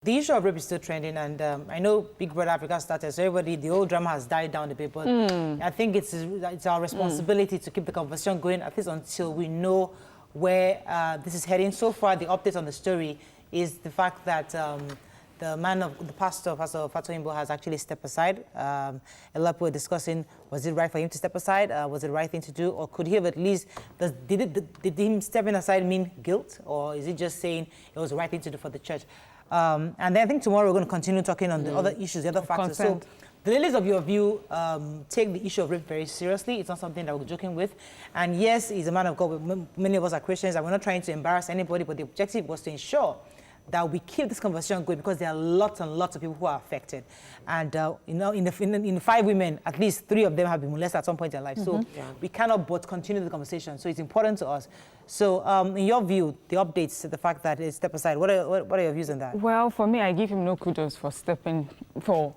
The issue of rape is still trending, and I know Big Brother Africa started, so everybody, the old drama has died down a bit, but I think it's our responsibility to keep the conversation going, at least until we know where this is heading. So far, the update on the story is the fact that the pastor Fatoyinbo has actually stepped aside. A lot of people were discussing, was it right for him to step aside? Was it the right thing to do? Or could he have at least, did him stepping aside mean guilt? Or is he just saying it was the right thing to do for the church? And then I think tomorrow we're going to continue talking on the other issues, the other factors. So, the ladies of your view take the issue of rape very seriously. It's not something that we're joking with. And yes, he's a man of God. Many of us are Christians, and we're not trying to embarrass anybody, but the objective was to ensure that we keep this conversation going, because there are lots and lots of people who are affected. And you know, in the 5 women, at least 3 of them have been molested at some point in their life. So we cannot but continue the conversation. So it's important to us. So in your view, the updates to the fact that it's step aside, what are your views on that? Well, for me, I give him no kudos for stepping for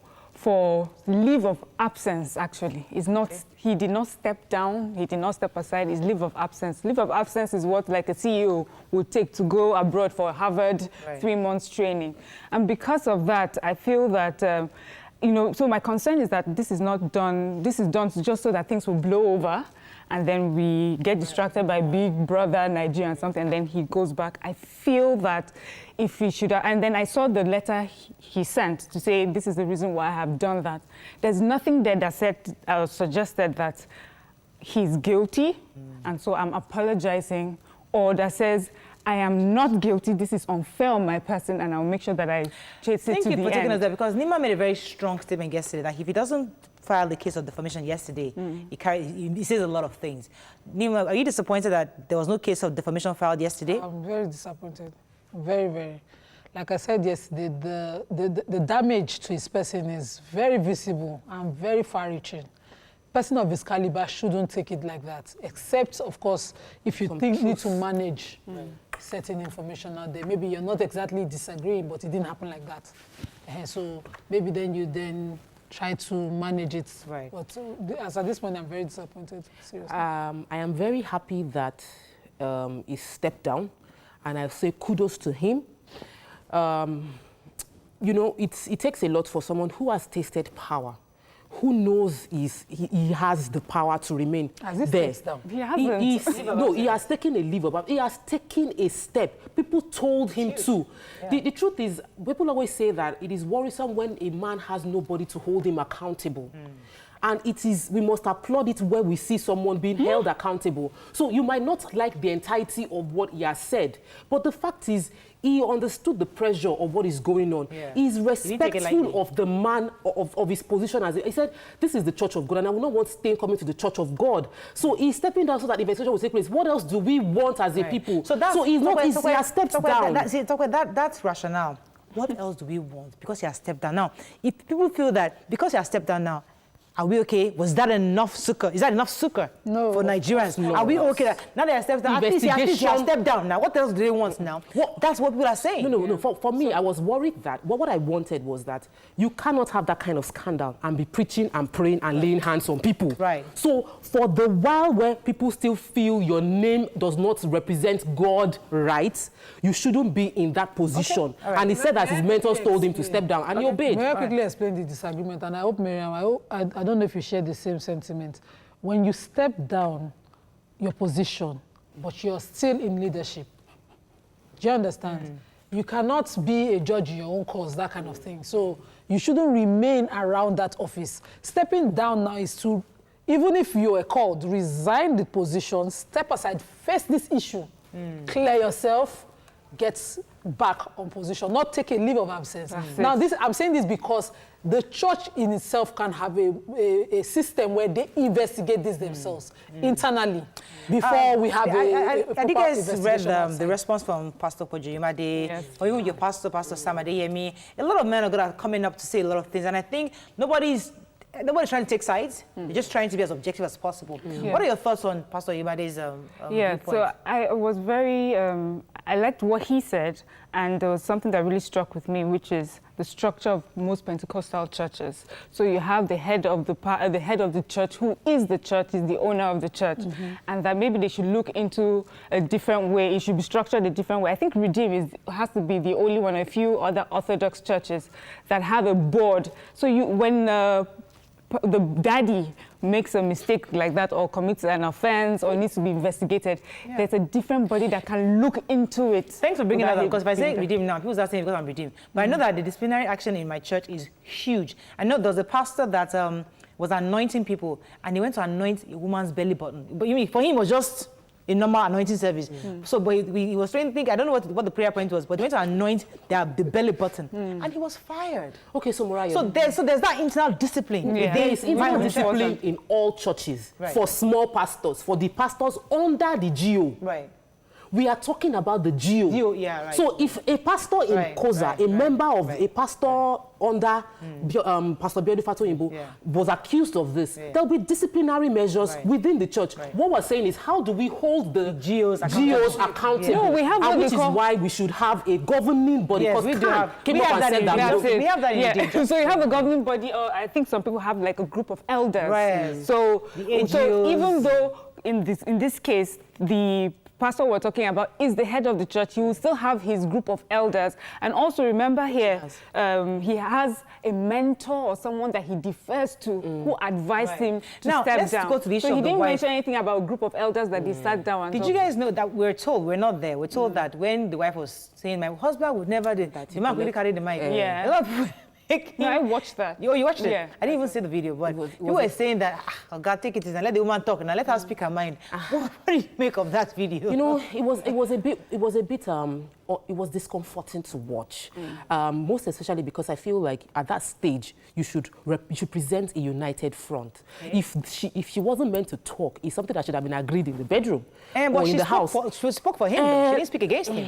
leave of absence. Actually, it's not. Okay. He did not step down. He did not step aside. It's leave of absence. Leave of absence is what like a CEO would take to go abroad for Harvard 3 months training. And because of that, I feel that you know. So my concern is that this is not done. This is done just so that things will blow over, and then we get distracted by Big Brother Nigeria and something, and then he goes back. I feel that if he should have, and then I saw the letter he sent to say, this is the reason why I have done that. There's nothing there that said, suggested that he's guilty, and so I'm apologizing, or that says, I am not guilty, this is unfair on my person, and I'll make sure that I chase it to the end. Thank you for taking us there, because Nima made a very strong statement yesterday that if he doesn't file the case of defamation yesterday, he says a lot of things. Nima, are you disappointed that there was no case of defamation filed yesterday? I'm very disappointed. Very, very. Like I said yesterday, the damage to his person is very visible and very far-reaching. Person of his caliber shouldn't take it like that, except, of course, if you need to manage certain information out there. Maybe you're not exactly disagreeing, but it didn't happen like that. So maybe then you try to manage it. Right. But as at this point, I'm very disappointed, seriously. I am very happy that he stepped down, and I say kudos to him. You know, it takes a lot for someone who has tasted power, who knows he has the power to remain there. He hasn't. No, he has taken a leave of absence. He has taken a step. People told him to. Yeah. The truth is, people always say that it is worrisome when a man has nobody to hold him accountable. And we must applaud it where we see someone being held accountable. So you might not like the entirety of what he has said, but the fact is, he understood the pressure of what is going on. Yeah. He's respectful of the man, of his position. He said, this is the church of God, and I will not want Stain coming to the church of God. So he's stepping down so that the investigation will take place. What else do we want as a people? So he has stepped down. That's rationale. What else do we want? Because he has stepped down. Now, if people feel that because he has stepped down now, are we okay? Was that enough succor? Is that enough succor for Nigerians? No. Are we okay? Now they have stepped down. At least he has stepped down. Now, what else do they want now? That's what people are saying. No. For me, I was worried that what I wanted was that you cannot have that kind of scandal and be preaching and praying and laying hands on people. Right. So for the while where people still feel your name does not represent God right, you shouldn't be in that position. Okay. Right. And he said that his mentors told him to step down, and he obeyed. May I quickly explain the disagreement? And I hope, Miriam, I don't know if you share the same sentiment. When you step down your position, but you're still in leadership, do you understand? You cannot be a judge in your own cause, that kind of thing. So you shouldn't remain around that office. Stepping down now is to, even if you are called, resign the position, step aside, face this issue, clear yourself, get back on position, not take a leave of absence. Now, I'm saying this because the church in itself can have a system where they investigate this themselves internally before we have I think you guys read the response from Pastor Pojimade, or even your Pastor Samadeyemi. A lot of men are coming up to say a lot of things, and I think nobody's nobody's trying to take sides. They're just trying to be as objective as possible. What are your thoughts on Pastor Ibade's viewpoint? So I was very, I liked what he said, and there was something that really struck with me, which is the structure of most Pentecostal churches. So you have the head of the church, who is the church, is the owner of the church, and that maybe they should look into a different way. It should be structured a different way. I think Redeem has to be the only one, a few other Orthodox churches that have a board. So when the daddy makes a mistake like that or commits an offense or needs to be investigated, there's a different body that can look into it. Thanks for bringing that up, because if I say Redeem now, people start saying because I'm Redeem. But I know that the disciplinary action in my church is huge. I know there was a pastor that was anointing people, and he went to anoint a woman's belly button. But you mean, for him, it was just a normal anointing service. So, but he was trying to think, I don't know what the prayer point was, but he went to anoint the belly button, and he was fired. Okay, so Mariah. So there's that internal discipline. There is internal discipline in all churches for small pastors, for the pastors under the GO. Right. We are talking about the GO. So if a pastor in COZA, a member of a pastor under Pastor Biodun Fatoyinbo was accused of this, there'll be disciplinary measures within the church. What we're saying is, how do we hold the GOs accountable? No, we have and which is why we should have a governing body. Yes, we do have. We have that indeed. So you have a governing body, or I think some people have like a group of elders. Right. So even though in this case, the pastor we're talking about is the head of the church, he will still have his group of elders. And also remember here, he has a mentor or someone that he defers to who advised him to step down. Go to the issue so he of the didn't wife. mention anything about a group of elders that they sat down and Did you guys know that we're told, we're not there, we're told that when the wife was saying, my husband would never do that, the man really carried the mic. Yeah. A lot of people No, I watched that. You watched it? Yeah. I didn't even see the video, but you were saying that, oh God, take it easy and let the woman talk and let her speak her mind. What do you make of that video? You know, it was discomforting to watch. Most especially because I feel like at that stage you should present a united front. Okay. If she wasn't meant to talk, it's something that should have been agreed in the bedroom or in the house. She spoke for him. Though. She didn't speak against him.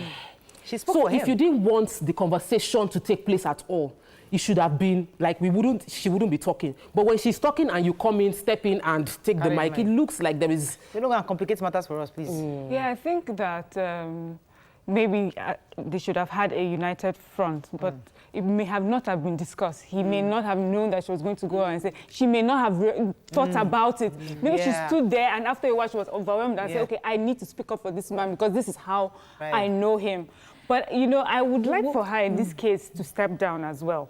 She spoke for him. So if you didn't want the conversation to take place at all, it should have been like she wouldn't be talking. But when she's talking and you come in, step in and take the mic, it looks like there is... You're not going to complicate matters for us, please. Yeah, I think that maybe they should have had a united front, but it may have not have been discussed. He may not have known that she was going to go and say, she may not have thought about it. Maybe she stood there and after a while she was overwhelmed and said, okay, I need to speak up for this man because this is how I know him. But, you know, I would like for her in this case to step down as well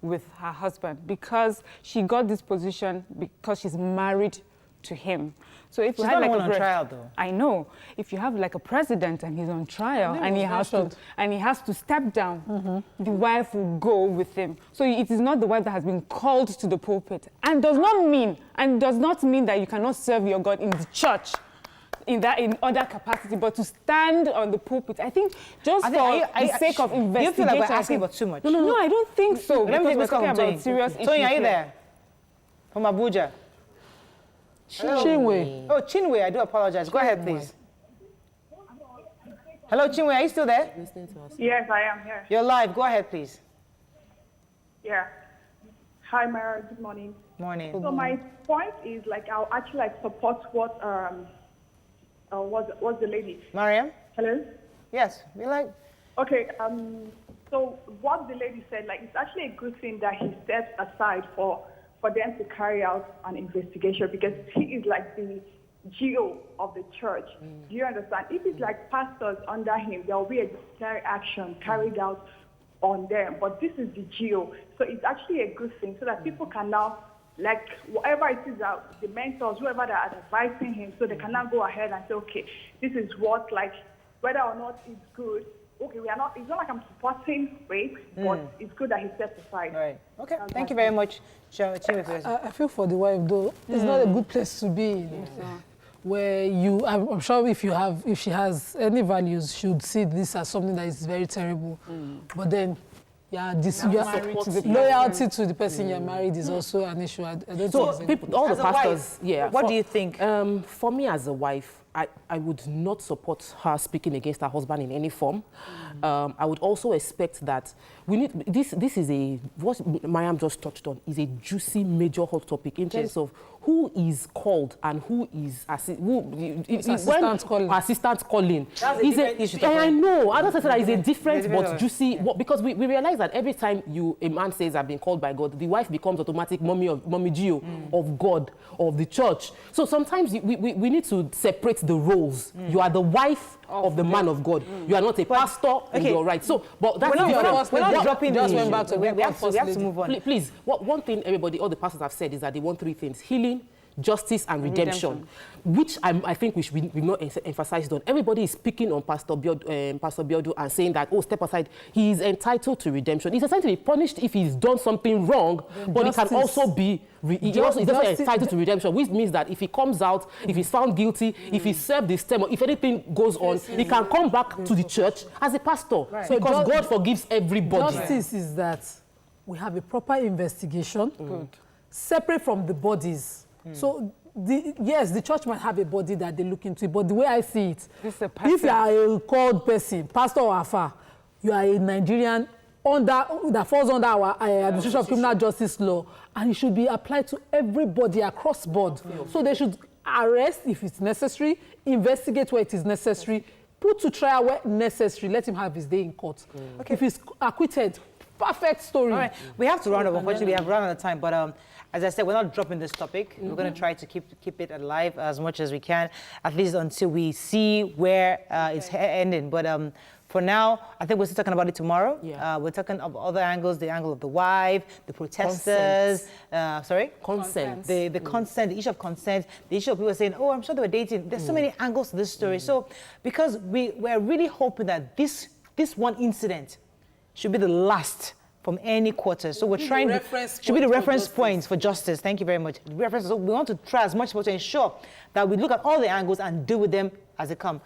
with her husband, because she got this position because she's married to him. So if she's you have not like on trial though. I know. If you have like a president and he's on trial and he has to step down, the wife will go with him. So it is not the wife that has been called to the pulpit, and does not mean that you cannot serve your God in the church in other capacity, but to stand on the pulpit, I think just for the sake of investigation. You feel like we're asking for too much? No, I don't think so. Let me take this call from Tony. Serious issues. Tony, are you there? From Abuja. Chinwe. Oh, Chinwe, I do apologize. Go ahead, please. Hello, Chinwe, are you still there? Yes, I am here. You're live. Go ahead, please. Yeah. Hi, Mara. Good morning. Morning. So my point is, like, I'll actually like support what what's the lady? Mariam? Hello? Yes, we like... Okay, so what the lady said, like, it's actually a good thing that he stepped aside for them to carry out an investigation, because he is like the GO of the church. Do you understand? If it's like pastors under him, there will be a disciplinary action carried out on them, but this is the GO. So it's actually a good thing so that people can now, like, whatever it is that the mentors, whoever that are advising him, so they can now go ahead and say, okay, this is what, like, whether or not it's good. Okay, it's not like I'm supporting rape, but it's good that he stepped aside. Right. Okay, thank you very much. I feel for the wife, though. It's not a good place to be in. Where I'm sure if she has any values, she would see this as something that is very terrible. But then, loyalty to the person you're married is also an issue. I don't think all the pastors, what do you think? For me as a wife, I would not support her speaking against her husband in any form. I would also expect that we need, this is what Mariam just touched on, is a juicy, major hot topic in terms of who is called and who is assistant calling. That's a different issue. I know. I don't say that is a different but juicy, because we realize that every time a man says I've been called by God, the wife becomes automatic mommy Gio of God, of the church. So sometimes we need to separate the roles. You are the wife of the man of God. You are not a pastor in your right. So, but that's we're not dropping just the went back to we have to move on. Please, one thing all the pastors have said is that they want three things: healing, justice, and redemption. Which I think we've not emphasized on. Everybody is speaking on Pastor Biodun and saying that, oh, step aside, he is entitled to redemption. He's essentially punished if he's done something wrong, but he can also be he's also entitled to redemption, which means that if he comes out, if he's found guilty, if he served his term, or if anything goes on, he can come back to the church as a pastor. Right. So because God forgives everybody. Justice is that we have a proper investigation, separate from the bodies. So, yes, the church might have a body that they look into, but the way I see it, if you are a called person, pastor or afa, you are a Nigerian that falls under our administration of criminal justice law, and it should be applied to everybody across board. So they should arrest if it's necessary, investigate where it is necessary, put to trial where necessary, let him have his day in court. If he's acquitted, perfect story. All right, we have to round up. Unfortunately, we have run out of time, but as I said, we're not dropping this topic. We're going to try to keep it alive as much as we can, at least until we see where it's ending. But for now, I think we're still talking about it tomorrow. We're talking of other angles: the angle of the wife, the protesters. Consent. The consent, the issue of consent, the issue of people saying, "Oh, I'm sure they were dating." There's so many angles to this story. So, because we're really hoping that this one incident should be the last from any quarter. So we're trying to, should be the reference point for justice. Thank you very much. So we want to try as much as possible to ensure that we look at all the angles and deal with them as they come.